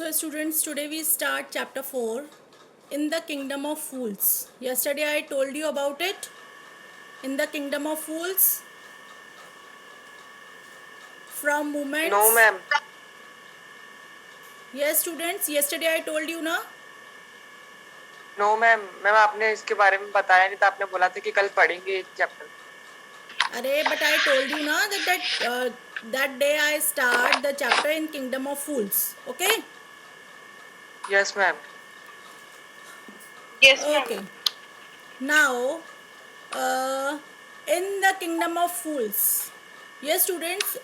So, students, today we start chapter 4 in the kingdom of fools. Yesterday I told you about it. In the kingdom of fools, from No, moments. ma'am. Yes, students, yesterday I told you ना. No ma'am ma'am आपने इसके बारे में बताया नहीं था. आपने बोला था कि कल पढ़ेंगे एक चैप्टर. अरे but I told you ना that day I start the chapter in kingdom of fools. Okay? Yes ma'am. Okay. Now, uh, in the kingdom of fools. Yes, students.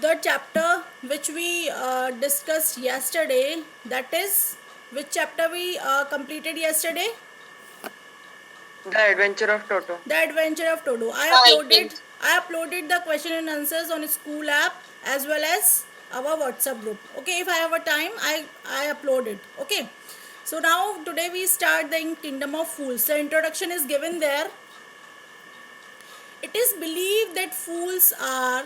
The chapter which we discussed yesterday, that is which chapter we completed yesterday? The adventure of Toto. The Adventure of Todo. I uploaded the question and answers on school app as well as our WhatsApp group. Okay, if I have a time, I upload it. Okay. So now today we start the Kingdom of Fools. The introduction is given there. It is believed that fools are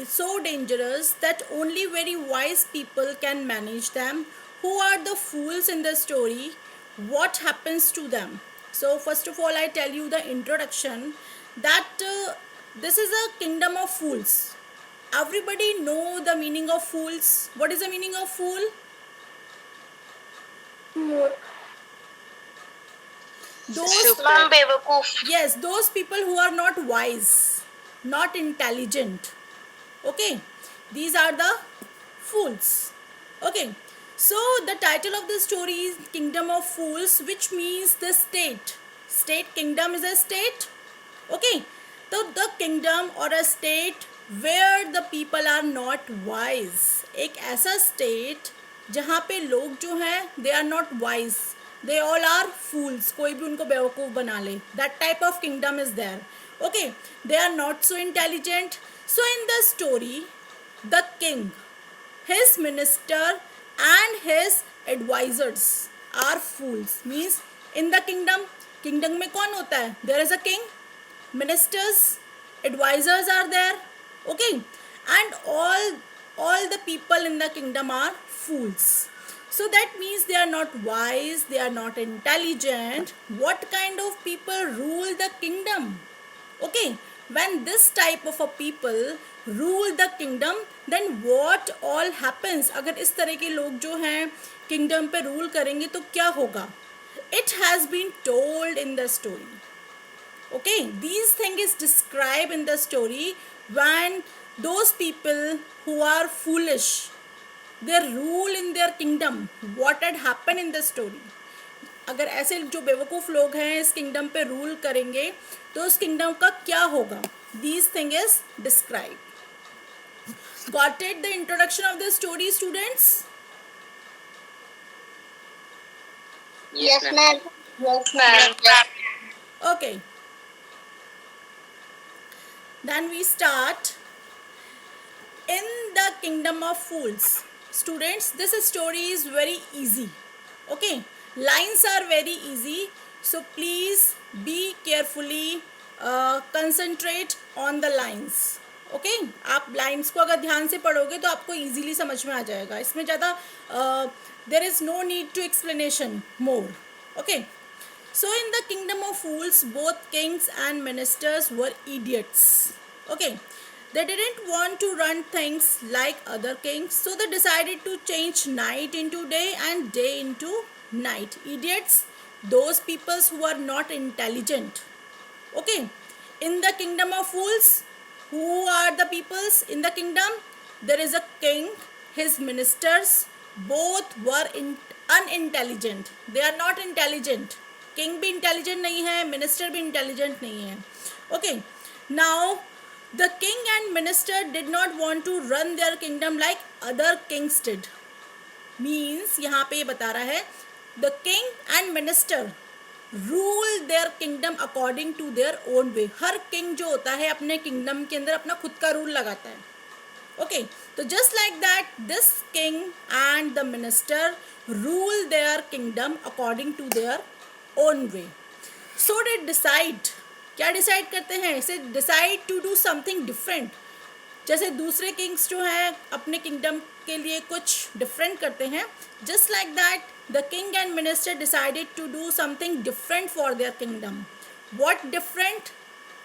so dangerous that only very wise people can manage them. Who are the fools in the story? What happens to them? So, first of all, I tell you the introduction that this is a kingdom of fools. Everybody know the meaning of fools. What is the meaning of fool? Those yes, those people who are not wise, not intelligent. Okay, these are the fools. Okay, so the title of the story is Kingdom of Fools, which means the state. State, kingdom is a state. Okay, so the kingdom or a state where the people are not wise. एक ऐसा state जहाँ पे लोग जो हैं they are not wise, they all are fools, कोई भी उनको बेवकूफ़ बना ले. That type of kingdom is there. Okay, they are not so intelligent. So in the story, the king, his minister and his advisors are fools. Means in the kingdom में कौन होता है? There is a king, ministers, advisors are there. Okay, and all the people in the kingdom are fools. So that means they are not wise, they are not intelligent. What kind of people rule the kingdom? Okay, when this type of a people rule the kingdom, then what all happens? अगर इस तरह के लोग जो हैं kingdom पे rule करेंगे तो क्या होगा? It has been told in the story. Okay, these things is described in the story when those people who are foolish, they rule in their kingdom. What had happened in the story? अगर ऐसे जो बेवकूफ़ लोग हैं इस kingdom पे rule करेंगे तो उस किंगडम का क्या होगा? These thing is described. Got it? The introduction of the story, students? Yes, ma'am. Yes, ma'am. Okay. Then we start in the kingdom of fools. Students, this story is very easy. Okay, lines are very easy, so please be carefully concentrate on the lines. Okay आप lines को अगर ध्यान से पढ़ोगे तो आपको easily समझ में आ जाएगा. इसमें ज़्यादा देर is no need to explanation more. Okay, so in the kingdom of fools, both kings and ministers were idiots. Okay, they didn't want to run things like other kings, so they decided to change night into day and day into night. Idiots, those peoples who are not intelligent. Okay, in the kingdom of fools, who are the peoples in the kingdom? There is a king, his ministers, both were unintelligent. They are not intelligent. King भी intelligent नहीं है, minister भी intelligent नहीं है. Okay, now the king and minister did not want to run their kingdom like other kings did. Means यहाँ पे ये बता रहा है the king and minister rule their kingdom according to their own way. हर king जो होता है अपने किंगडम के अंदर अपना खुद का रूल लगाता है. Okay, so just like that, this king and the minister rule their kingdom according to their own way. So they decide, क्या decide करते हैं? Say decide to do something different. जैसे दूसरे किंग्स जो हैं अपने किंगडम के लिए कुछ डिफरेंट करते हैं, just like that the king and minister decided to do something different for their kingdom. What different?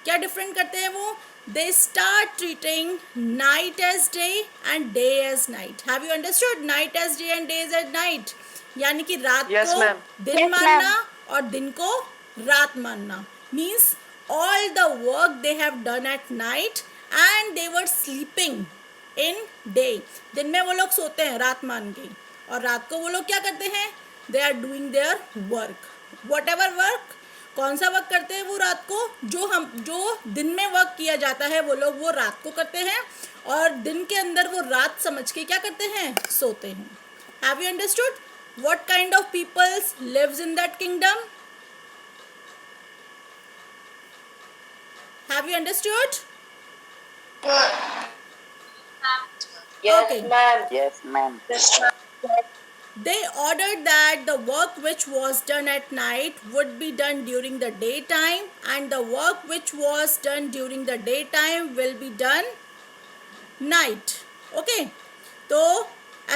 क्या डिफरेंट करते हैं वो? They start treating night as day and day as night. Have you understood? Night as day and day as night, यानी कि रात Yes, को ma'am. दिन Yes, मानना ma'am. और दिन को रात मानना. Means all the work they have done at night and they were sleeping in day. दिन में वो लोग सोते हैं रात मान के, और रात को वो लोग क्या करते हैं? They are doing their work. Whatever work, कौन सा वर्क करते हैं वो रात को? जो दिन में वर्क किया जाता है वो लोग वो रात को करते हैं, और दिन के अंदर वो रात समझ के क्या करते हैं? सोते हैं. Have you understood what kind of people lives in that kingdom? Have you understood? Yes, Okay. ma'am. Yes, ma'am. Yes, ma'am. They ordered that the work which was done at night would be done during the daytime, and the work which was done during the daytime will be done night. Okay, तो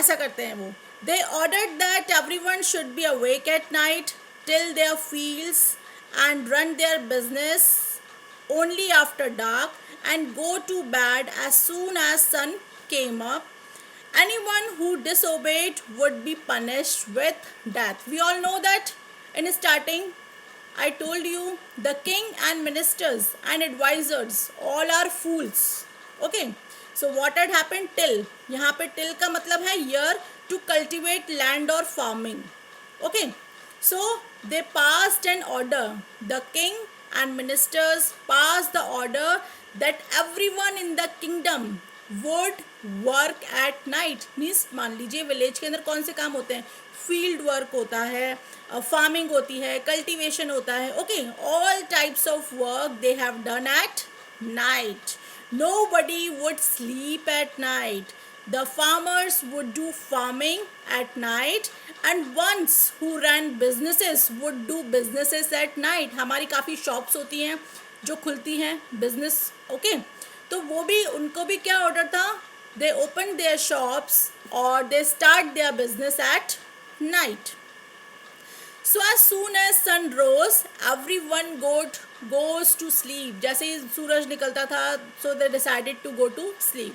ऐसा करते हैं वो. They ordered that everyone should be awake at night till their fields and run their business only after dark and go to bed as soon as sun came up. Anyone who disobeyed would be punished with death. We all know that in starting I told you the king and ministers and advisors all are fools. Okay, so what had happened till, यहाँ पे till का मतलब है year to cultivate land or farming. Okay, so they passed an order. The king and ministers passed the order that everyone in the kingdom would work at night. Means मान लीजिए village के अंदर कौन से काम होते हैं? फील्ड वर्क होता है, फार्मिंग होती है, कल्टीवेशन होता है. Okay, all types of work they have done at night. Nobody would sleep at night. The farmers would do farming at night, and ones who ran businesses would do businesses at night. हमारी काफ़ी shops होती हैं जो खुलती हैं business. Okay, तो वो भी उनको भी क्या ऑर्डर था? दे ओपन देयर शॉप्स और they start their business at night. So as soon as sun rose, everyone goes to sleep. जैसे ही सूरज निकलता था, so they decided to go to sleep.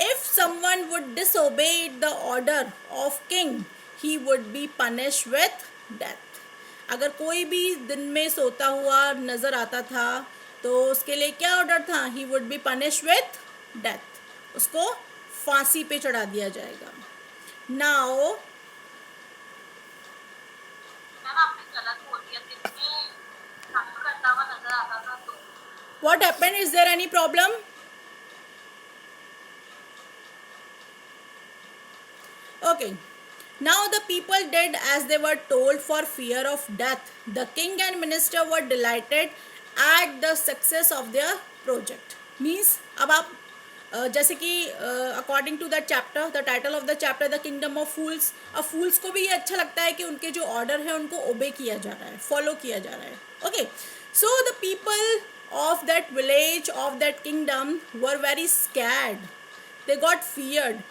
If someone would disobey the order of king, he would be punished with death. अगर कोई भी दिन में सोता हुआ नजर आता था तो उसके लिए क्या ऑर्डर था? He would be punished with death. उसको फांसी पे चढ़ा दिया जाएगा. Now what happened? Is there any problem? Okay. Now the people did as they were told for fear of death. The king and minister were delighted at the success of their project. Means अब आप जैसे कि according to that chapter, the title of the chapter the kingdom of fools. अब fools को भी ये अच्छा लगता है कि उनके जो ऑर्डर है उनको ओबे किया जा रहा है, फॉलो किया जा रहा है. Okay, so the people of that village, of that kingdom were very scared. They got feared.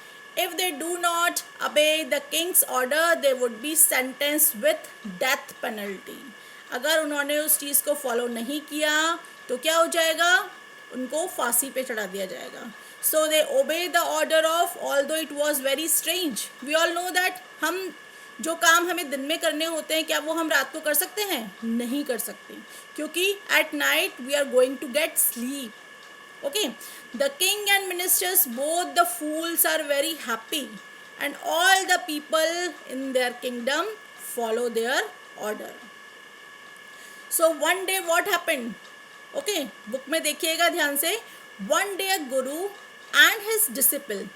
If they do not obey the king's order, they would be sentenced with death penalty. अगर उन्होंने उस चीज़ को follow नहीं किया तो क्या हो जाएगा? उनको फांसी पे चढ़ा दिया जाएगा. So they obey the order of, although it was very strange. We all know that हम जो काम हमें दिन में करने होते हैं क्या वो हम रात को कर सकते हैं? नहीं कर सकते, क्योंकि at night we are going to get sleep. Okay, the king and ministers both the fools are very happy and all the people in their kingdom follow their order. So one day what happened? Okay, book में देखिएगा ध्यान से. One day a guru and his disciple.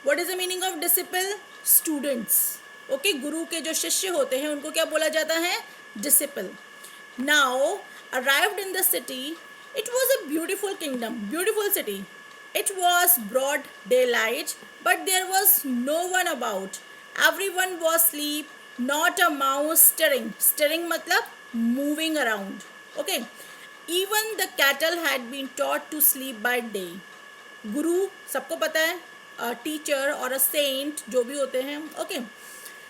What is the meaning of disciple? Students. Okay, guru के जो शिष्य होते हैं उनको क्या बोला जाता है? Disciple. Now arrived in the city. It was a beautiful kingdom, beautiful city. It was broad daylight but there was no one about. Everyone was sleep, not a mouse stirring. Stirring मतलब moving around. Okay, even the cattle had been taught to sleep by day. गुरु सबको पता है, teacher और a saint जो भी होते हैं. Okay.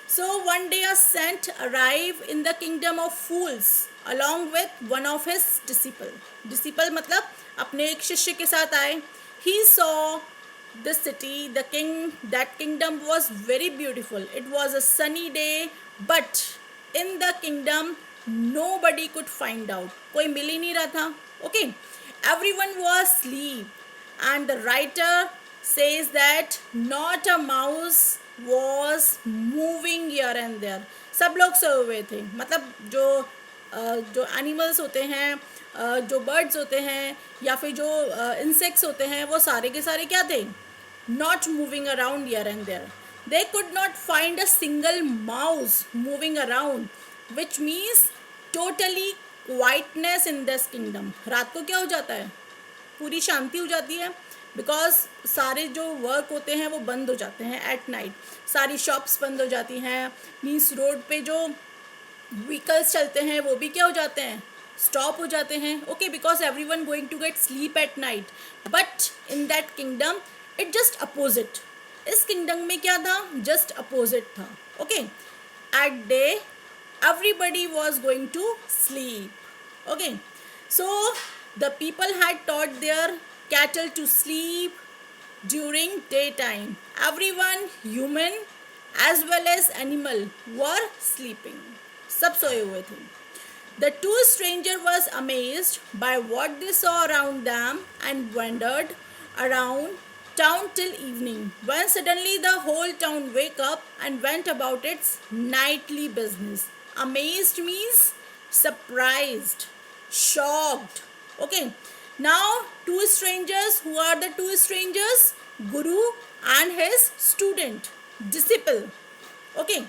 So one day a saint arrived in the kingdom of fools along with one of his disciple. Disciple मतलब अपने एक शिष्य के साथ आए. He saw the city, the king, that kingdom was very beautiful. It was a sunny day, but in the kingdom nobody could find out. कोई मिल ही नहीं रहा था. Okay. Everyone was asleep, and the writer says that not a mouse was moving here and there. सब लोग सोए हुए थे. मतलब जो एनिमल्स होते हैं, जो बर्ड्स होते हैं या फिर जो इंसेक्ट्स होते हैं, वो सारे के सारे क्या थे? Not moving around here and there. They could not find a single mouse moving around, which means totally quietness in this kingdom. रात को क्या हो जाता है? पूरी शांति हो जाती है, बिकॉज सारे जो वर्क होते हैं वो बंद हो जाते हैं एट नाइट. सारी शॉप्स बंद हो जाती हैं. मीन्स रोड पे जो व्हीकल्स चलते हैं वो भी क्या हो जाते हैं? स्टॉप हो जाते हैं. Okay, because everyone going to get sleep at night. But in that kingdom it just opposite. इस किंगडम में क्या था? जस्ट अपोजिट था. Okay. At day everybody was going to sleep. Okay, so the people had taught their cattle to sleep during daytime. Everyone, human as well as animal, were sleeping. सब सोए हुए थे. The two strangers was amazed by what they saw around them and wandered around town till evening, when suddenly the whole town wake up and went about its nightly business. Amazed means surprised, shocked. Okay, now two strangers. Who are the two strangers? Guru and his student, disciple. Okay,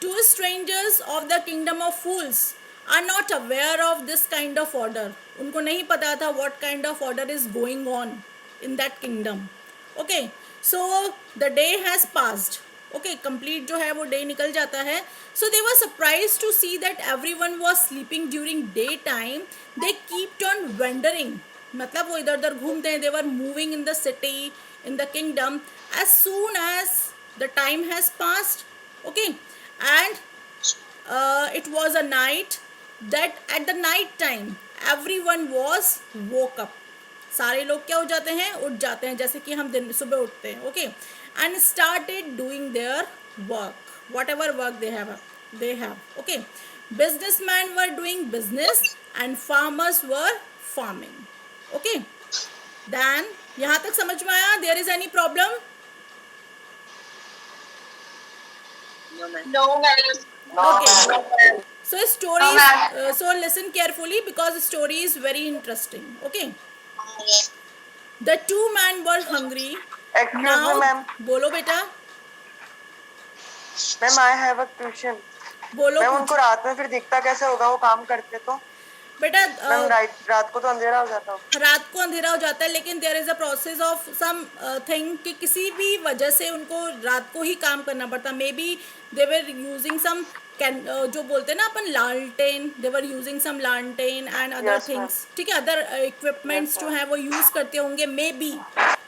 two strangers of the kingdom of fools are not aware of this kind of order. उनको नहीं पता था what kind of order is going on in that kingdom. Okay, so the day has passed. Okay, complete जो है वो day निकल जाता है. So they were surprise to see that everyone was sleeping during daytime. They keeped on wandering, मतलब वो इधर उधर घूमते हैं. They were moving in the city, in the kingdom, as soon as the time has passed. Okay, and it was a night that at the night time everyone was woke up. सारे लोग क्या हो जाते हैं? उठ जाते हैं, जैसे कि हम दिन सुबह उठते हैं. Okay, and started doing their work, whatever work they have. Okay, businessmen were doing business and farmers were farming. Okay, then यहाँ तक समझ में आया? There is any problem? No, ma'am. Okay, so story so listen carefully because the story is very interesting. Okay, the two men were hungry. Excuse now me, ma'am. बोलो बेटा. Ma'am I have a question. बोलो. Ma'am उनको रात में फिर दिखता कैसे होगा? वो काम करते तो बेटा मैम रात को तो अंधेरा हो जाता होगा. रात को अंधेरा हो जाता है, लेकिन there is a process of something कि किसी भी वजह से उनको रात को ही काम करना पड़ता. May be they were using सम जो बोलते हैं ना अपन लालटेन, दे वर यूजिंग सम लालटेन एंड अदर थिंग्स. ठीक है, अदर इक्विपमेंट्स जो हैं वो यूज़ करते होंगे maybe,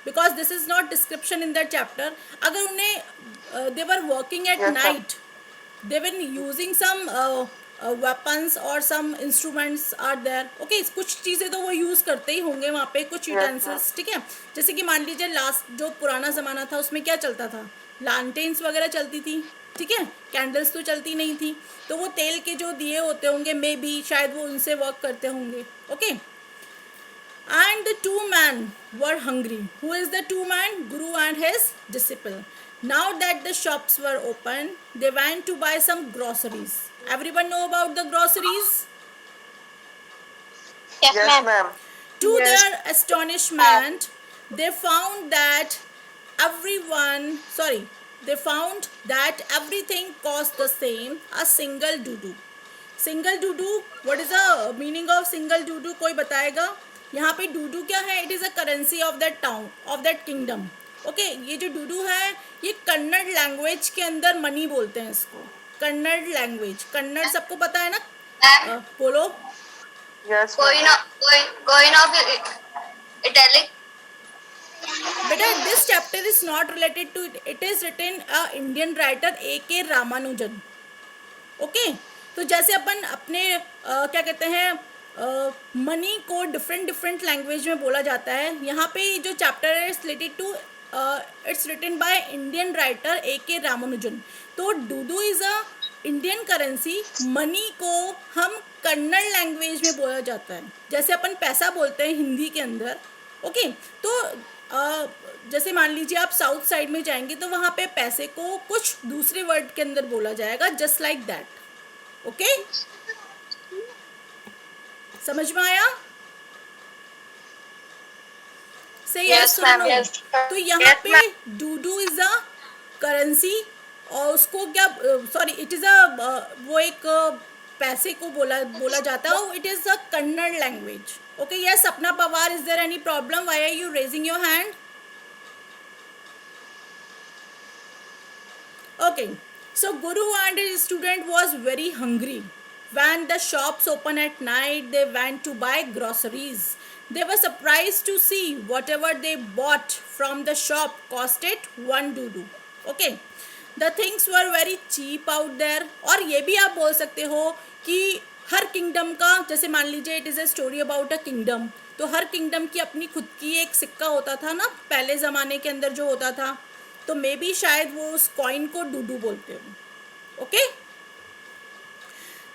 because this is not description in that chapter. अगर उन्हें they were working at night, they were using some weapons और some instruments are there. Okay, कुछ चीज़ें तो वो यूज़ करते ही होंगे वहाँ पे, कुछ utensils. ठीक है, जैसे कि मान लीजिए लास्ट जो पुराना ज़माना था उसमें क्या चलता था? लालटेन्स वगैरह चलती थी. ठीक है, कैंडल्स तो चलती नहीं थी, तो वो तेल के जो दिए होते होंगे मे बी शायद वो उनसे वर्क करते होंगे. Okay, and the two men were hungry. Who is the two men? Guru and his disciple. Now that the shops were open, they went to buy some groceries. Everyone know about the groceries? Yes, ma'am. To their astonishment, they found that everything cost the same, a single dudu. Single dudu, what is the meaning of single dudu? कोई बताएगा? यहाँ पे डूडू क्या है? It is a currency of that town, of that kingdom. Okay, ये जो डूडू है ये कन्नड़ लैंग्वेज के अंदर मनी बोलते हैं इसको. कन्नड़ लैंग्वेज, कन्नड़ सबको पता है ना? बोलो. यस. Coin of Italic. बेटा this chapter is not related to it is written a Indian writer A.K. Ramanujan. Okay तो जैसे अपन अपने क्या कहते हैं मनी को डिफरेंट डिफरेंट लैंग्वेज में बोला जाता है, यहाँ पे जो चैप्टर है it's related to it's written by Indian writer A.K. Ramanujan. तो dudu is a Indian currency. Money को हम कन्नड़ लैंग्वेज में बोला जाता है, जैसे अपन पैसा बोलते हैं हिंदी के अंदर. ओके तो जैसे मान लीजिए आप साउथ साइड में जाएंगे तो वहाँ पे पैसे को कुछ दूसरे वर्ड के अंदर बोला जाएगा, जस्ट लाइक दैट. ओके समझ में आया? से Yes, ma'am, yes. तो यहाँ पे डूडू इज अ करेंसी और उसको क्या सॉरी इट इज अ वो एक पैसे को बोला जाता है. It is a Kannada language. Okay yes Sapna Pawar, is there any problem? Why are you raising your hand? Okay, so Guru and his student was very hungry. When the shops open at night, they went to buy groceries. They were surprised to see whatever they bought from the shop costed one doodoo. Okay, the things were very cheap out there. और ये भी आप बोल सकते हो कि हर kingdom का, जैसे मान लीजिए it is a story about a kingdom, तो हर किंगडम की अपनी खुद की एक सिक्का होता था ना पहले ज़माने के अंदर जो होता था, तो मे बी शायद वो उस कॉइन को डूडू बोलते हो. Okay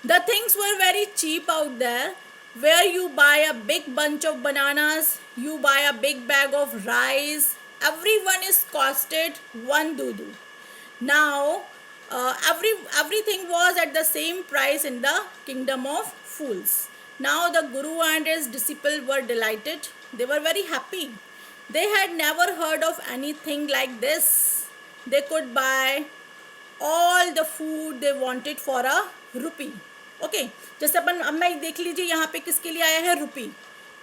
the things were very cheap out there. Where you buy a big bunch of bananas, you buy a big bag of rice, every one is costed one डूडू. Now everything was at the same price in the kingdom of fools. Now the guru and his disciple were delighted. They were very happy. They had never heard of anything like this. They could buy all the food they wanted for a rupee. Okay जैसे अपन अब मैं देख लीजिए यहाँ पे किसके लिए आया है, रुपी,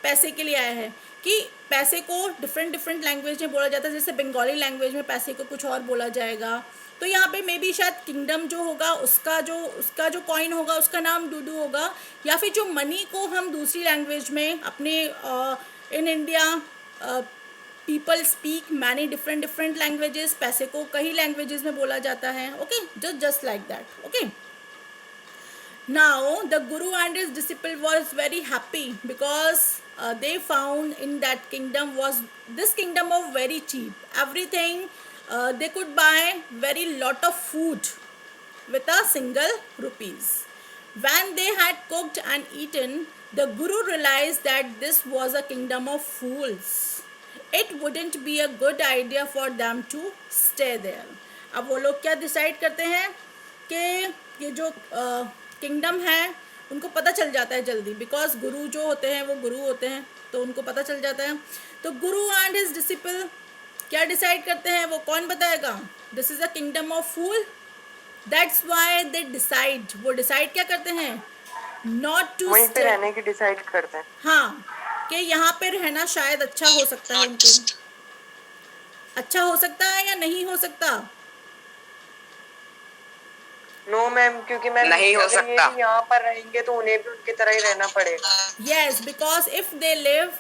पैसे के लिए आया है. कि पैसे को डिफरेंट डिफरेंट लैंग्वेज में बोला जाता है, जैसे बंगाली लैंग्वेज में पैसे को कुछ और बोला जाएगा. तो यहाँ पे मे बी शायद किंगडम जो होगा उसका जो कॉइन होगा उसका नाम डूडू होगा, या फिर जो मनी को हम दूसरी लैंग्वेज में अपने in India people speak many different different languages, पैसे को कई लैंग्वेजेस में बोला जाता है. Okay just like that. Okay now the guru and his disciple was very happy because they found in that kingdom was this kingdom of very cheap everything. They could buy very lot of food with a single rupees. When they had cooked and eaten, the guru realized that this was a kingdom of fools. It wouldn't be a good idea for them to stay there. अब वो लोग क्या decide करते हैं कि ये जो kingdom है उनको पता चल जाता है जल्दी, बिकॉज गुरु जो होते हैं वो गुरु होते हैं तो उनको पता चल जाता है. तो गुरु एंड हिज डिसिपल क्या डिसाइड करते हैं, वो कौन बताएगा? This is a kingdom of fool. That's why they decide, वो डिसाइड क्या करते हैं, नॉट टू वहीं पे रहने की डिसाइड करते हैं. हाँ कि यहाँ पे रहना शायद अच्छा हो सकता है उनको. अच्छा हो सकता है या नहीं हो सकता? नो मैम, क्योंकि मैम नहीं हो सकता. यहाँ पर रहेंगे तो उन्हें भी उनकी तरह ही रहना पड़ेगा. Yes, because if they live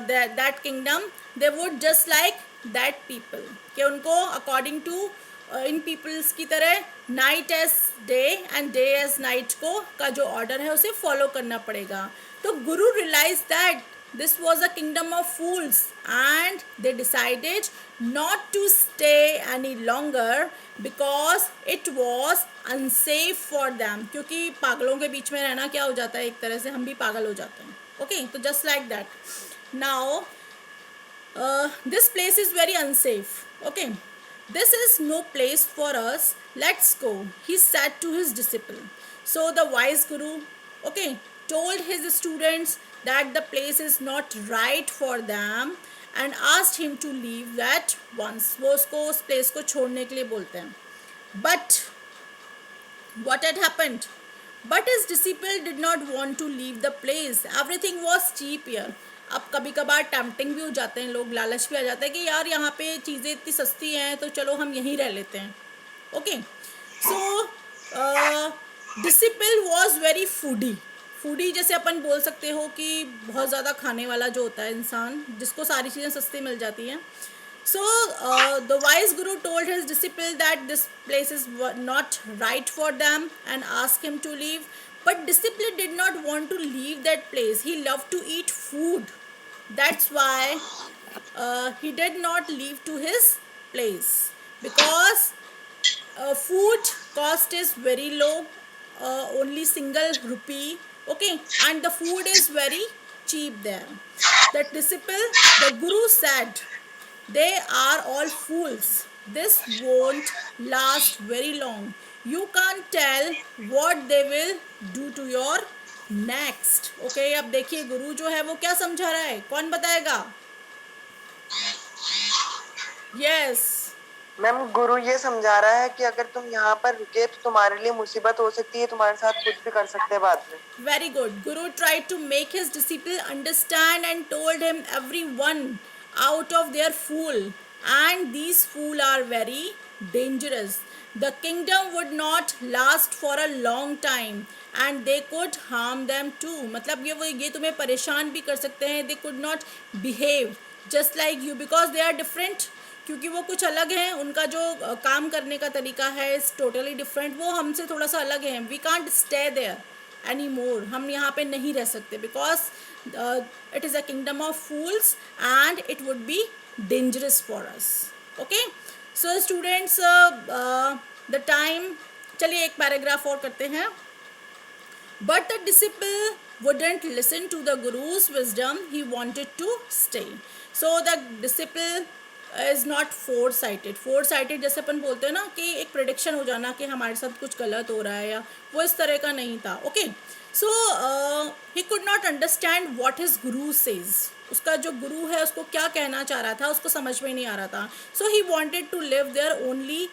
that kingdom, they would just like that people. कि उनको according to इन पीपल्स की तरह night as day and day as night को का जो ऑर्डर है उसे फॉलो करना पड़ेगा. तो guru realise that this was a kingdom of fools and they decided not to stay any longer because it was unsafe for them. क्योंकि पागलों के बीच में रहना क्या हो जाता है, एक तरह से हम भी पागल हो जाते हैं. ओके तो just like that. Now this place is very unsafe. Okay, this is no place for us, let's go, he said to his disciple. So the wise guru, okay, told his students that the place is not right for them and asked him to leave that once. वो उसको उस place को छोड़ने के लिए बोलते हैं. But what had happened? But his disciple did not want to leave the place. Everything was cheap here. अब कभी कभार टेम्पटिंग भी हो जाते हैं लोग, लालच भी आ जाता है कि यार यहाँ पे चीज़ें इतनी सस्ती हैं तो चलो हम यहीं रह लेते हैं. Okay so disciple was very foodie. Foodie जैसे अपन बोल सकते हो कि बहुत ज़्यादा खाने वाला जो होता है इंसान, जिसको सारी चीज़ें सस्ती मिल जाती हैं. So the wise guru told his disciple that this place is not right for them and asked him to leave. But disciple did not want to leave that place. He loved to eat food. That's why he did not leave to his place, because food cost is very low, only single rupee. Okay, and the food is very cheap there. The disciple, the guru said, they are all fools. This won't last very long. You can't tell what they will do to your next. Okay, अब देखिए गुरु जो है वो क्या समझा रहा है, कौन बताएगा? यस. मैम गुरु ये समझा रहा है कि अगर तुम यहाँ पर रुके तो तुम्हारे लिए मुसीबत हो सकती है, तुम्हारे साथ कुछ भी कर सकते हैं बाद में. Very good. Guru tried to make his disciple understand and told him everyone out of their fool, and these fool are very dangerous. The kingdom would not last for a long time and they could harm them too. मतलब ये तुम्हें परेशान भी कर सकते हैं. They could not behave just like you because they are different. क्योंकि वो कुछ अलग हैं, उनका जो काम करने का तरीका है इज़ टोटली डिफरेंट. वो हमसे थोड़ा सा अलग है. We can't stay there any more. हम यहाँ पे नहीं रह सकते because it is a kingdom of fools and it would be dangerous for us. Okay, so students, the time, चलिए एक पैराग्राफ और करते हैं. But the disciple wouldn't listen to the guru's wisdom. He wanted to stay. So the disciple is not foresighted. Foresighted जैसे अपन बोलते हैं ना कि एक प्रेडिक्शन हो जाना कि हमारे साथ कुछ गलत हो रहा है, या वो इस तरह का नहीं था. Okay, so he could not understand what his Guru says. उसका जो गुरु है उसको क्या कहना चाह रहा था उसको समझ में नहीं आ रहा था. So he wanted to live there only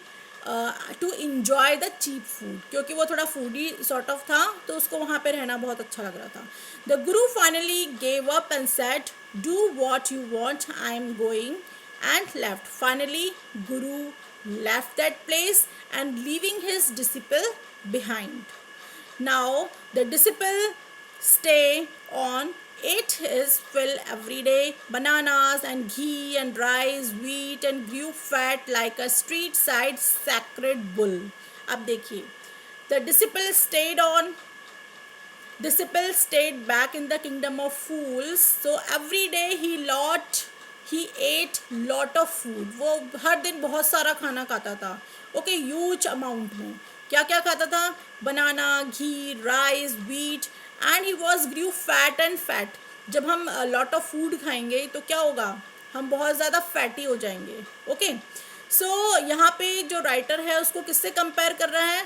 to enjoy the cheap food, क्योंकि वो थोड़ा फूडी सॉर्ट ऑफ था तो उसको वहाँ पे रहना बहुत अच्छा लग रहा था. The Guru finally gave up and said, do what you want, I am going, and left. Finally, Guru left that place and leaving his disciple behind. Now, the disciple stay on, ate his fill every day, bananas and ghee and rice, wheat, and grew fat like a street side sacred bull. अब देखिए, the disciple stayed back in the kingdom of fools. So every day he ate lot of food. वो हर दिन बहुत सारा खाना खाता था. Okay, huge amount में. क्या क्या खाता था? Banana, ghee, rice, wheat, and he was grew fat and fat. जब हम लॉट ऑफ फूड खाएंगे तो क्या होगा? हम बहुत ज़्यादा फैटी हो जाएंगे. ओके, सो यहाँ पे जो राइटर है उसको किससे कंपेयर कर रहा है?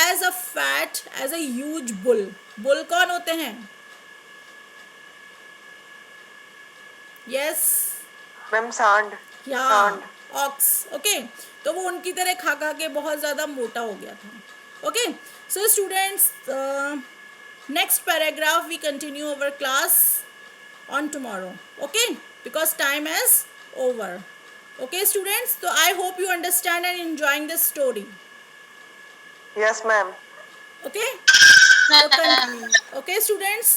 As a fat, as a huge bull. Bull कौन होते हैं? यस, मैम सांड. या ऑक्स. ओके, तो वो उनकी तरह खा खा के बहुत ज़्यादा मोटा हो गया था. Okay, so students, next paragraph we continue our class on tomorrow. Okay, because time is over. Okay students, तो I hope you understand and enjoying this story. Yes ma'am. Okay, okay students,